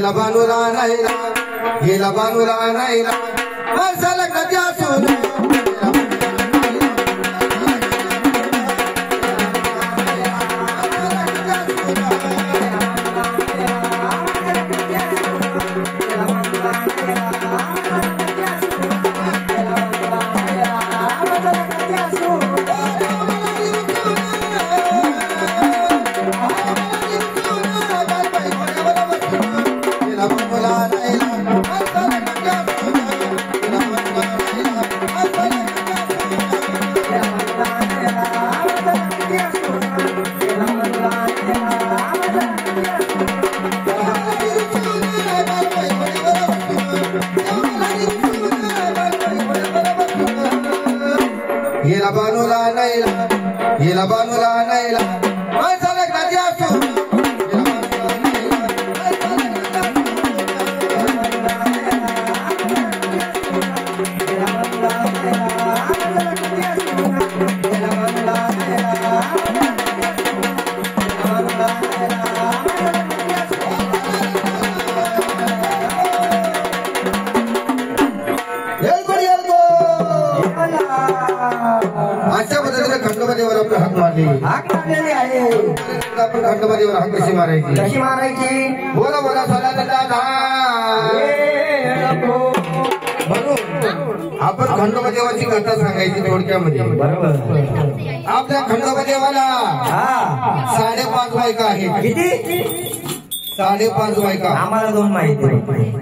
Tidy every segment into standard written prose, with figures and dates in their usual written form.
गेला बानूला नाहीला, गेला बानूला नाहीला, माणसाला कधी असून गेला बानूला नाहीला, गेला बानूला नाहीला, माणसाला कधी असून अशा पद्धतीने खंडोबादेवावर आपला हाक मारलेली आहे. आपण खंडोबादेवावर हाक कशी मारायची बोला बोला सोला दादा म्हणून आपण खंडोबादेवाची कथा सांगायची थोडक्यामध्ये. बरोबर. आपल्या खंडोबादेवाला 5.5 बायका आहेत. किती? 5.5 बायका. आम्हाला 2 माहिती.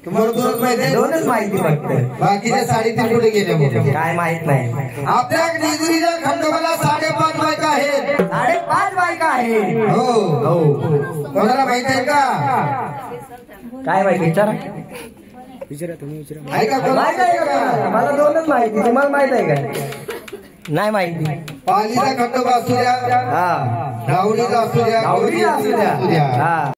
तुम्हाला 2च माहिती आहे? 2च माहिती फक्त. बाकीच्या 3.5 कुठे गेले काय माहित नाही. आपल्या निजुरीच्या खंडोबाला 5.5 बायका आहेत. 5.5 बायका आहेत. हो हो. कोणाला माहित आहे का? काय माहिती विचारा. विचारा तुम्ही विचारा. आहे का माहित आहे का? मला 2च माहिती. तुम्हाला माहित आहे का? नाही माहिती. पालीचा खंडोबा असू द्या, धावणीचा असू द्या,